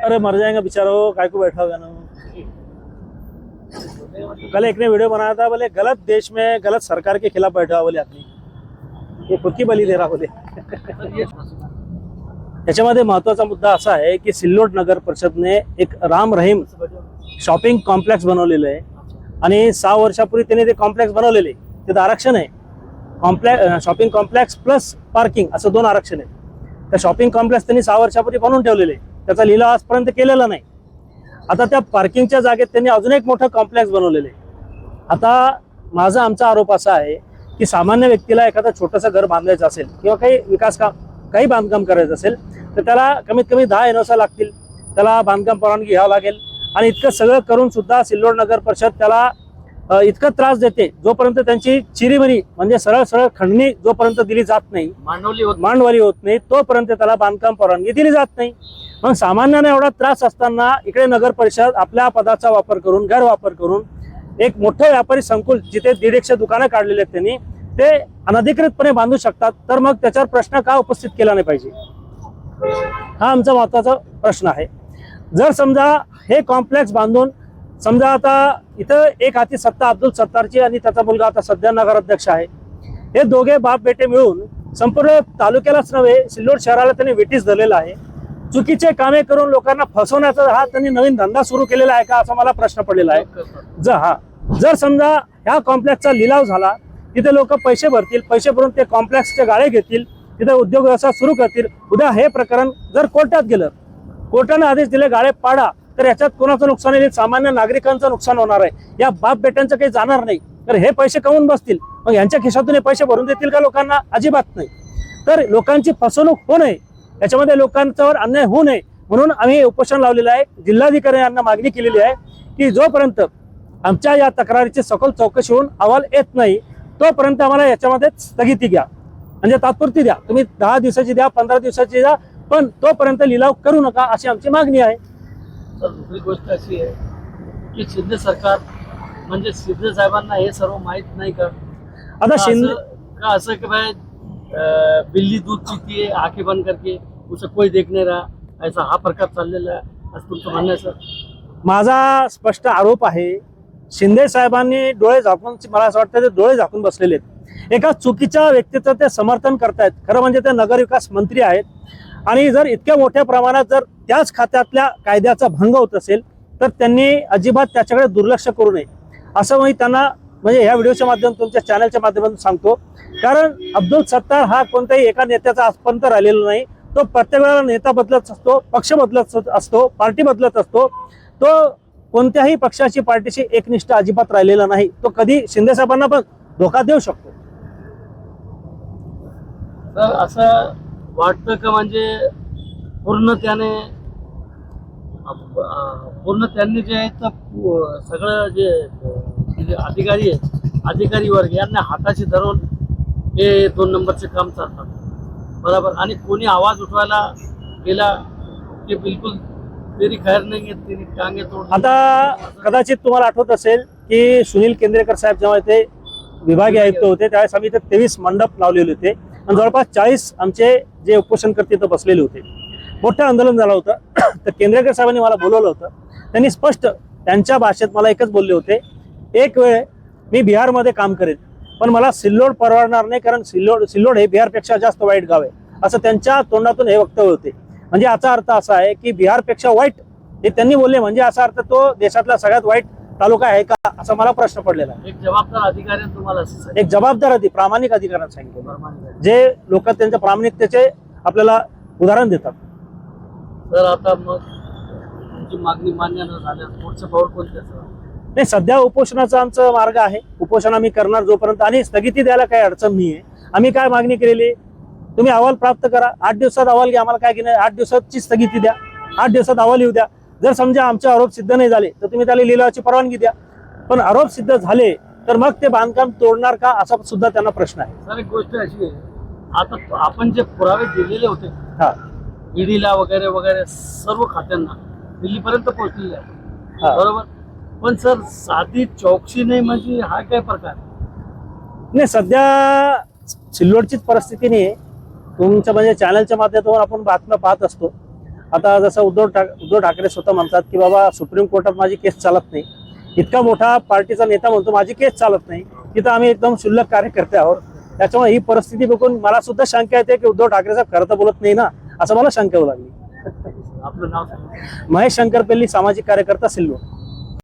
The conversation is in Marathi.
अरे मर जाएगा बेचारा, काय को बैठा होगा ना। कल एक ने वीडियो बनाया था, बोले गलत देश में गलत सरकार के खिलाफ बैठा बोले आदमी, ये खुद की बली दे रहा बोले। याच्यामध्ये महत्वाचा मुद्दा असा आहे की सिल्लोड नगर परिषदने एक राम रहीम शॉपिंग कॉम्प्लेक्स बनवलेलं आहे आणि 6 वर्षापूर्वी त्यांनी ते कॉम्प्लेक्स बनवलेले, तिथं आरक्षण आहे। शॉपिंग कॉम्प्लेक्स प्लस पार्किंग असं 2 आरक्षण आहे। त्या शॉपिंग कॉम्प्लेक्स त्यांनी 6 वर्षापूर्वी बनवून ठेवलेले, त्याचा लिलाव आजपर्यंत केलेला नाही। आता त्या पार्किंगच्या जागेत त्यांनी अजून एक मोठं कॉम्प्लेक्स बनवलेले। आता माझा आमचा आरोप असा आहे की सामान्य व्यक्तीला एखादा छोटंसं घर बांधायचं असेल किंवा काही विकास काम काही बांधकाम करायचं असेल तर त्याला कमीत कमी 10 NOC लागतील, त्याला बांधकाम परवानगी घ्यावं लागेल। आणि इतकं सगळं करून सुद्धा सिल्लोड नगर परिषद त्याला इतका त्रास देते, जोपर्यंत त्यांची चिरीमरी म्हणजे सरळ सरळ खंडणी जोपर्यंत दिली जात नाही, मांडवाली होत नाही, तोपर्यंत त्याला बांधकाम परवानगी दिली जात नाही। मग सामान्याने एवढा त्रास असताना इकडे नगर परिषद आपल्या पदाचा वापर करून गैरवापर करून एक मोठं व्यापारी संकुल जिथे 150 दुकानं काढलेली आहेत त्यांनी ते अनधिकृतपणे बांधू शकतात, तर मग त्याच्यावर प्रश्न का उपस्थित केला नाही पाहिजे, हा आमचा महत्त्वाचा प्रश्न आहे। जर समजा हे कॉम्प्लेक्स बांधून समजा आता इथं एक हाती सत्ता अब्दुल सत्तारची आणि त्याचा मुलगा आता सध्या नगराध्यक्ष आहे, हे दोघे बाप बेटे मिळून संपूर्ण तालुक्यालाच नव्हे सिल्लोड शहराला त्यांनी वेठीस धरलेला आहे। चुकीचे कामे करून लोकांना फसवण्याचा हा त्यांनी नवीन धंदा सुरू केलेला आहे का असा मला प्रश्न पडलेला आहे। जर समजा ह्या कॉम्प्लेक्सचा लिलाव झाला, तिथे लोक पैसे भरतील, पैसे भरून ते कॉम्प्लेक्सचे गाळे घेतील, तिथे उद्योग व्यवसाय सुरू करतील। उद्या हे प्रकरण जर कोर्टात गेलं, कोर्टाने आदेश दिले गाळे पाडा, तर याच्यात कोणाचं नुकसान आहे, सामान्य नागरिकांचं नुकसान होणार आहे। या बाप बेट्यांचं काही जाणार नाही, तर हे पैसे कमवून बसतील, मग यांच्या खिशातून हे पैसे भरून देतील का लोकांना? अजिबात नाही। तर लोकांची फसवणूक होऊ नये, याच्यामध्ये लोकांच्यावर अन्याय होऊ नये म्हणून आम्ही उपोषण लावलेलं आहे। जिल्हाधिकारी यांना मागणी केलेली आहे की जोपर्यंत आमच्या या तक्रारीची सखोल चौकशी होऊन अहवाल येत नाही तोपर्यंत आम्हाला याच्यामध्ये स्थगिती घ्या, म्हणजे तात्पुरती द्या, तुम्ही 10 दिवसाची द्या, 15 दिवसाची द्या, पण तोपर्यंत लिलाव करू नका अशी आमची मागणी आहे। तर दुसरी गोष्ट अशी आहे की शिंदे सरकार म्हणजे शिंदे साहेबांना हे सर्व माहित नाही का? आता शिंदे का असं की भाई बिल्ली दूध पीती है आंखें बंद करके, उसे कोई देख नहीं रहा, ऐसा हा प्रकार चाललेला आहे असं तुमचं म्हणणं आहे? सर माझा स्पष्ट आरोप आहे, शिंदे साहेबांनी डोळे झाकून, मला असं वाटतं ते डोळे झाकून बसलेले आहेत। एका चुकीच्या व्यक्तीचं ते समर्थन करतायत। खरं म्हणजे ते नगरविकास मंत्री आहेत आणि जर इतक्या मोठ्या प्रमाणात जर त्याच खात्यातल्या कायद्याचा भंग होत असेल तर त्यांनी अजिबात त्याच्याकडे दुर्लक्ष करू नये असं मी त्यांना म्हणजे ह्या व्हिडिओच्या माध्यमातून तुमच्या चॅनलच्या माध्यमातून सांगतो। कारण अब्दुल सत्तार हा कोणत्याही एका नेत्याचा आजपर्यंत राहिलेला नाही, तो प्रत्येक वेळेला नेता बदलत असतो, पक्ष बदलत असतो, पार्टी बदलत असतो, तो कोणत्याही पक्षाची पार्टीशी एकनिष्ठ अजिबात राहिलेला नाही। तो कधी शिंदे साहेबांना पण धोका देऊ शकतो। तर असं वाटतं का म्हणजे पूर्ण त्यांनी जे आहे तर सगळं जे अधिकारी आहे, अधिकारी वर्ग यांना हाताशी धरून हे 2 नंबरचे काम चालतात, बरोबर? आणि कोणी आवाज उठवायला गेला की बिलकुल तेरी खैर नाही, तेरी टांगे तोड। आता कदाचित तुम्हाला आठवत असेल की सुनील केंद्रेकर साहेब जेव्हा ते विभागीय आयुक्त होते त्यावेळेस आम्ही इथे 23 मंडप लावलेले होते आणि जवळपास 40 आमचे जे उपोषणकर्ते इथं बसलेले होते। मोठं आंदोलन झालं होतं। तर केंद्रेकर साहेबांनी मला बोलवलं होतं, त्यांनी स्पष्ट त्यांच्या भाषेत मला एकच बोलले होते, एक वेळ मी बिहारमध्ये काम करेन पण मला सिल्लोड परवडणार नाही, कारण सिल्लोड हे बिहारपेक्षा जास्त वाईट गाव आहे, असं त्यांच्या तोंडातून हे वक्तव्य होते। म्हणजे याचा अर्थ असा आहे की बिहारपेक्षा वाईट हे त्यांनी बोलले, म्हणजे असा अर्थ तो देशातला सगळ्यात वाईट तालुका आहे का असा मला प्रश्न पडलेला आहे। एक जबाबदार अधिकाऱ्याने तुम्हाला एक जबाबदार प्रामाणिक अधिकाऱ्यांना सांगितलं, जे लोक त्यांच्या प्रामाणिकतेचे आपल्याला उदाहरण देतात। तर आता मग तुमची मागणी मान्य न झाल्यास पुढचं पाऊल कोणतं? नाही, सध्या उपोषणाचा आमचा मार्ग आहे, उपोषण आम्ही करणार जोपर्यंत, आणि स्थगिती द्यायला काही अडचण नाही आहे। आम्ही काय मागणी केलेली, तुम्ही अहवाल प्राप्त करा, 8 दिवसात अहवाल घ्या, आम्हाला काय की नाही 8 दिवसाची स्थगिती द्या, 8 दिवसात अहवाल येऊ द्या। जर समजा आमचे आरोप सिद्ध नाही झाले तर तुम्ही त्याला लिलावाची परवानगी द्या, पण आरोप सिद्ध झाले तर मग ते बांधकाम तोडणार का असा सुद्धा त्यांना प्रश्न आहे। सर एक गोष्ट अशी आहे, आता आपण जे पुरावे दिलेले होते ईडीला वगैरे वगैरे सर्व खात्यांना दिल्लीपर्यंत पोहोचलेले आहे, बरोबर? पण सर साधी चौकशी नाही म्हणजे हा काय प्रकार? नाही, सध्या सिल्लोडचीच परिस्थिती नाही, तुमच्या म्हणजे चॅनलच्या माध्यमातून आपण बातम्या पाहत असतो। आता जसं उद्धव ठाकरे स्वतः म्हणतात की बाबा सुप्रीम कोर्टात माझी केस चालत नाही, इतका मोठा पार्टीचा नेता म्हणतो माझी केस चालत नाही, तिथं आम्ही एकदम क्षुल्लक कार्यकर्ते आहोत. त्याच्यामुळे ही परिस्थिती बघून मला सुद्धा शंका येते की उद्धव ठाकरे साहेब खरं तर बोलत नाही ना, असं मला शंका येऊ लागली. आपलं नाव सांगा. महेश शंकर पेल्ली, सामाजिक कार्यकर्ता, सिल्लोड.